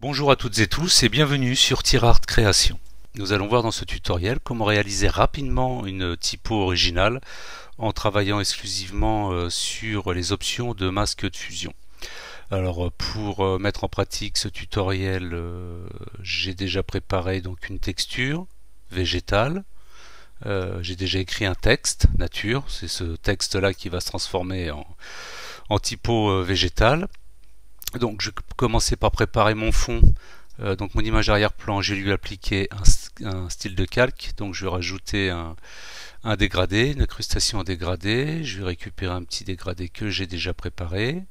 Bonjour à toutes et tous et bienvenue sur TierArt Création. Nous allons voir dans ce tutoriel comment réaliser rapidement une typo originale en travaillant exclusivement sur les options de masque de fusion. Alors pour mettre en pratique ce tutoriel, j'ai déjà préparé donc une texture végétale. J'ai déjà écrit un texte nature, c'est ce texte là qui va se transformer en typo végétale. Donc je vais commencer par préparer mon fond. Donc mon image arrière-plan, j'ai lui appliqué un style de calque. Donc je vais rajouter un dégradé, une incrustation en dégradé. Je vais récupérer un petit dégradé que j'ai déjà préparé,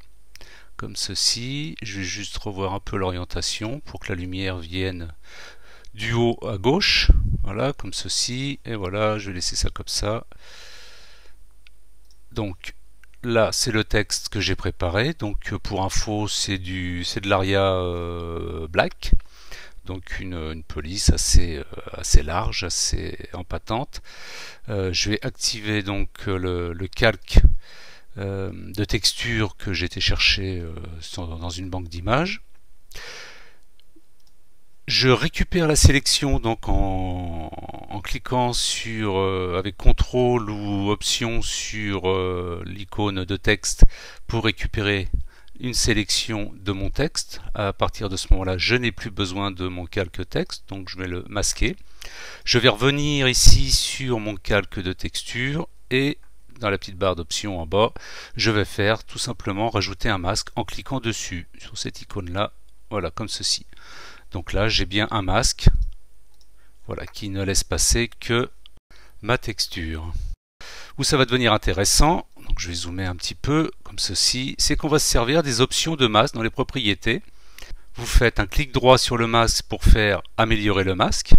comme ceci. Je vais juste revoir un peu l'orientation pour que la lumière vienne du haut à gauche. Voilà, comme ceci. Et voilà, je vais laisser ça comme ça. Donc là, c'est le texte que j'ai préparé. Donc pour info, c'est de l'ARIA Black. Donc une police assez large, assez empâtante. Je vais activer donc le calque de texture que j'ai été chercher dans une banque d'images. Je récupère la sélection donc en cliquant sur avec CTRL ou Option sur l'icône de texte pour récupérer une sélection de mon texte. À partir de ce moment-là, je n'ai plus besoin de mon calque texte, donc je vais le masquer. Je vais revenir ici sur mon calque de texture et dans la petite barre d'options en bas, je vais faire tout simplement rajouter un masque en cliquant dessus sur cette icône-là, voilà, comme ceci. Donc là, j'ai bien un masque, voilà, qui ne laisse passer que ma texture. Où ça va devenir intéressant, donc je vais zoomer un petit peu, comme ceci, c'est qu'on va se servir des options de masque dans les propriétés. Vous faites un clic droit sur le masque pour faire améliorer le masque,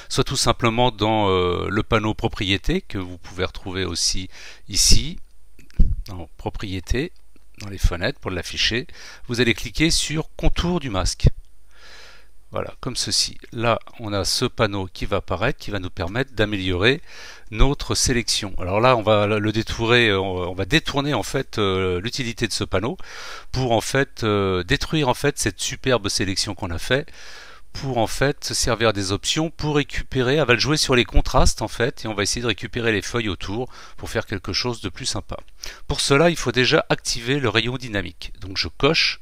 soit tout simplement dans le panneau propriétés, que vous pouvez retrouver aussi ici, dans propriétés, dans les fenêtres pour l'afficher. Vous allez cliquer sur contour du masque. Voilà, comme ceci. Là, on a ce panneau qui va apparaître, qui va nous permettre d'améliorer notre sélection. Alors là, on va le détourer, on va détourner en fait l'utilité de ce panneau pour en fait détruire en fait cette superbe sélection qu'on a fait, pour en fait se servir des options pour récupérer. Elle va jouer sur les contrastes en fait, et on va essayer de récupérer les feuilles autour pour faire quelque chose de plus sympa. Pour cela, il faut déjà activer le rayon dynamique. Donc je coche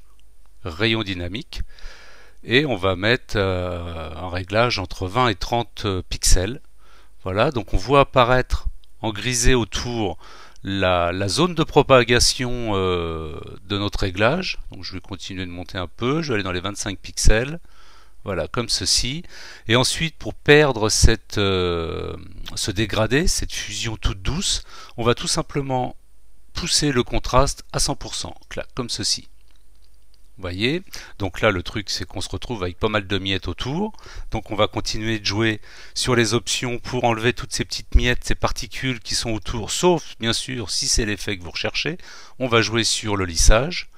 rayon dynamique. Et on va mettre un réglage entre 20 et 30 pixels. Voilà, donc on voit apparaître en grisé autour la zone de propagation de notre réglage. Donc je vais continuer de monter un peu, je vais aller dans les 25 pixels. Voilà, comme ceci. Et ensuite, pour perdre ce dégradé, cette fusion toute douce, on va tout simplement pousser le contraste à 100%, comme ceci. Vous voyez, donc là le truc c'est qu'on se retrouve avec pas mal de miettes autour, donc on va continuer de jouer sur les options pour enlever toutes ces petites miettes, ces particules qui sont autour, sauf bien sûr si c'est l'effet que vous recherchez. On va jouer sur le lissage,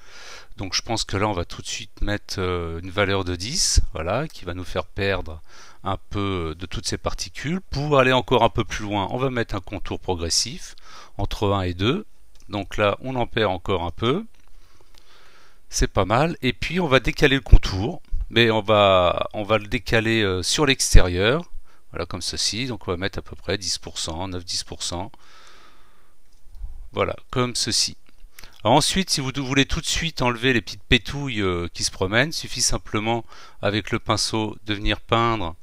donc je pense que là on va tout de suite mettre une valeur de 10, voilà, qui va nous faire perdre un peu de toutes ces particules. Pour aller encore un peu plus loin, on va mettre un contour progressif entre 1 et 2, donc là on en perd encore un peu. C'est pas mal. Et puis on va décaler le contour, mais on va le décaler sur l'extérieur, voilà, comme ceci. Donc on va mettre à peu près 10%, 9-10%, voilà, comme ceci. Alors ensuite, si vous voulez tout de suite enlever les petites pétouilles qui se promènent, il suffit simplement avec le pinceau de venir peindre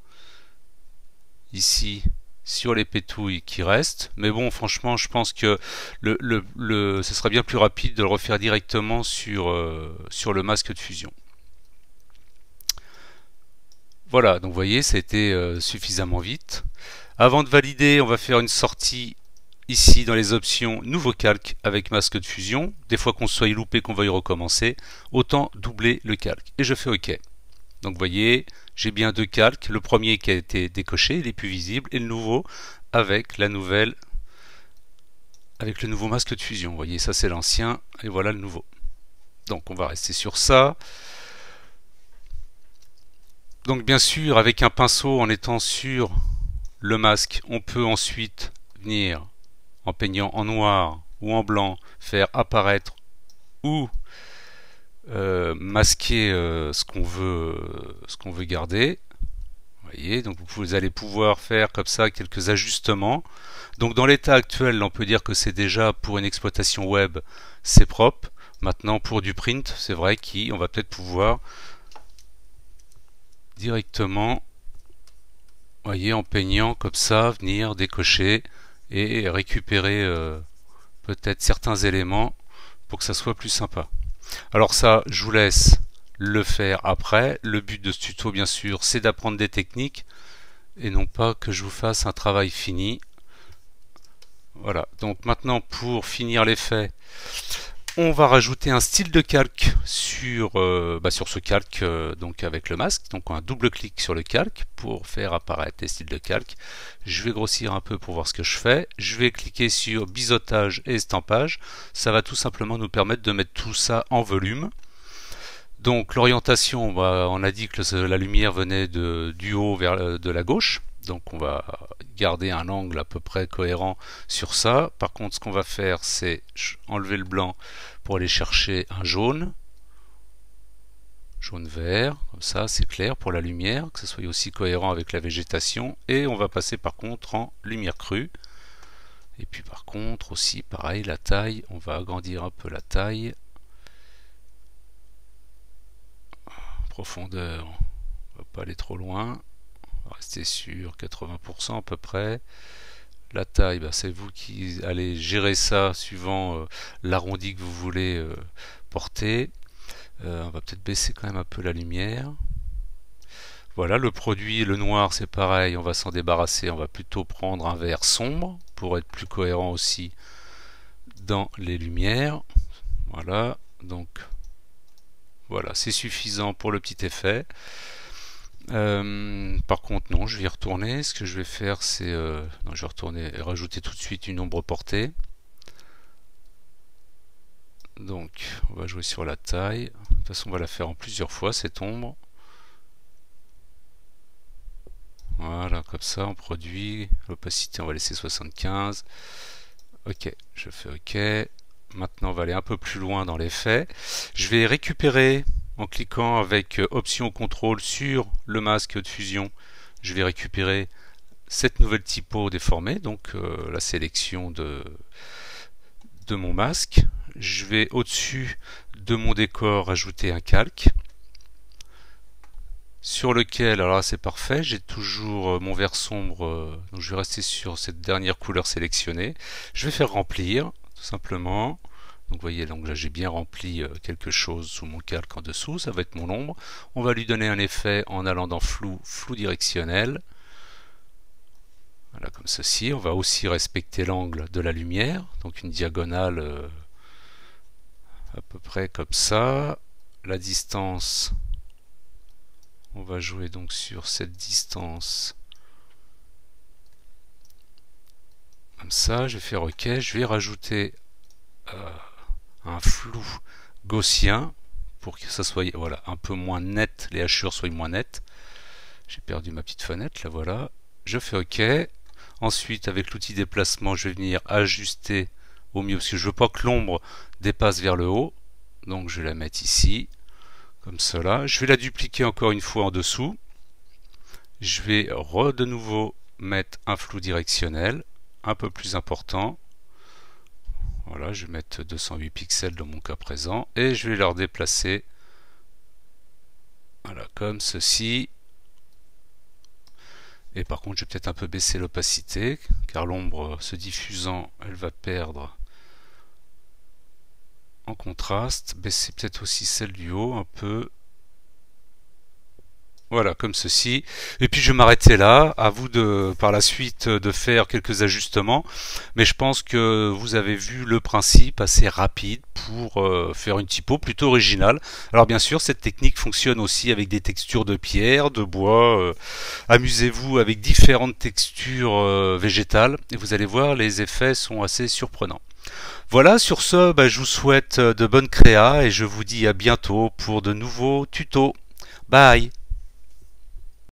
ici sur les pétouilles qui restent. Mais bon, franchement, je pense que ce serait bien plus rapide de le refaire directement sur le masque de fusion. Voilà, donc vous voyez, ça a été suffisamment vite. Avant de valider, on va faire une sortie ici dans les options nouveau calque avec masque de fusion. Des fois qu'on soit loupé, qu'on veuille recommencer, autant doubler le calque. Et je fais OK. Donc vous voyez, j'ai bien deux calques, le premier qui a été décoché, il est plus visible, et le nouveau avec le nouveau masque de fusion. Vous voyez, ça c'est l'ancien, et voilà le nouveau. Donc on va rester sur ça. Donc bien sûr, avec un pinceau, en étant sur le masque, on peut ensuite venir, en peignant en noir ou en blanc, faire apparaître ou masquer ce qu'on veut garder. Vous voyez, donc vous allez pouvoir faire comme ça quelques ajustements. Donc dans l'état actuel, on peut dire que c'est déjà pour une exploitation web, c'est propre. Maintenant pour du print, c'est vrai qu'on va peut-être pouvoir directement, voyez, en peignant comme ça, venir décocher et récupérer peut-être certains éléments pour que ça soit plus sympa. Alors ça, je vous laisse le faire après. Le but de ce tuto, bien sûr, c'est d'apprendre des techniques et non pas que je vous fasse un travail fini. Voilà, donc maintenant pour finir l'effet, on va rajouter un style de calque sur ce calque donc avec le masque. Donc un double clic sur le calque pour faire apparaître les styles de calque. Je vais grossir un peu pour voir ce que je fais. Je vais cliquer sur biseautage et estampage. Ça va tout simplement nous permettre de mettre tout ça en volume. Donc l'orientation, on a dit que la lumière venait du haut vers de la gauche. Donc on va garder un angle à peu près cohérent sur ça. Par contre, ce qu'on va faire, c'est enlever le blanc pour aller chercher un jaune. Jaune-vert, comme ça, c'est clair pour la lumière, que ce soit aussi cohérent avec la végétation. Et on va passer par contre en lumière crue. Et puis par contre aussi, pareil, la taille, on va agrandir un peu la taille. Profondeur, on va pas aller trop loin. On va rester sur 80% à peu près. La taille, c'est vous qui allez gérer ça suivant l'arrondi que vous voulez porter. On va peut-être baisser quand même un peu la lumière. Voilà, le produit, le noir, c'est pareil, on va s'en débarrasser. On va plutôt prendre un vert sombre pour être plus cohérent aussi dans les lumières. Voilà, donc voilà, c'est suffisant pour le petit effet. Par contre, non, je vais y retourner. Ce que je vais faire, c'est non, je vais retourner et rajouter tout de suite une ombre portée. Donc, on va jouer sur la taille. De toute façon, on va la faire en plusieurs fois cette ombre. Voilà, comme ça, on produit. L'opacité, on va laisser 75. Ok, je fais OK. Maintenant, on va aller un peu plus loin dans l'effet. Je vais récupérer en cliquant avec option contrôle sur le masque de fusion. Je vais récupérer cette nouvelle typo déformée, donc la sélection de mon masque. Je vais au-dessus de mon décor ajouter un calque sur lequel, alors là c'est parfait, j'ai toujours mon vert sombre, donc je vais rester sur cette dernière couleur sélectionnée. Je vais faire remplir tout simplement. Donc vous voyez, donc là j'ai bien rempli quelque chose sous mon calque en dessous, ça va être mon ombre. On va lui donner un effet en allant dans flou directionnel. Voilà, comme ceci. On va aussi respecter l'angle de la lumière, donc une diagonale à peu près comme ça. La distance, on va jouer donc sur cette distance comme ça. Je vais faire OK. Je vais rajouter un flou gaussien pour que ça soit voilà, un peu moins net, les hachures soient moins nettes. J'ai perdu ma petite fenêtre, là voilà. Je fais OK. Ensuite, avec l'outil déplacement, je vais venir ajuster au mieux, parce que je veux pas que l'ombre dépasse vers le haut. Donc je vais la mettre ici, comme cela. Je vais la dupliquer encore une fois en dessous. Je vais de nouveau mettre un flou directionnel, un peu plus important. Voilà, je vais mettre 208 pixels dans mon cas présent, et je vais leur déplacer. Voilà, comme ceci. Et par contre, je vais peut-être un peu baisser l'opacité, car l'ombre se diffusant, elle va perdre en contraste. Baisser peut-être aussi celle du haut un peu. Voilà, comme ceci. Et puis je vais m'arrêter là. À vous de, par la suite, de faire quelques ajustements. Mais je pense que vous avez vu le principe assez rapide pour faire une typo plutôt originale. Alors bien sûr, cette technique fonctionne aussi avec des textures de pierre, de bois. Amusez-vous avec différentes textures végétales. Et vous allez voir, les effets sont assez surprenants. Voilà, sur ce, je vous souhaite de bonnes créas et je vous dis à bientôt pour de nouveaux tutos. Bye!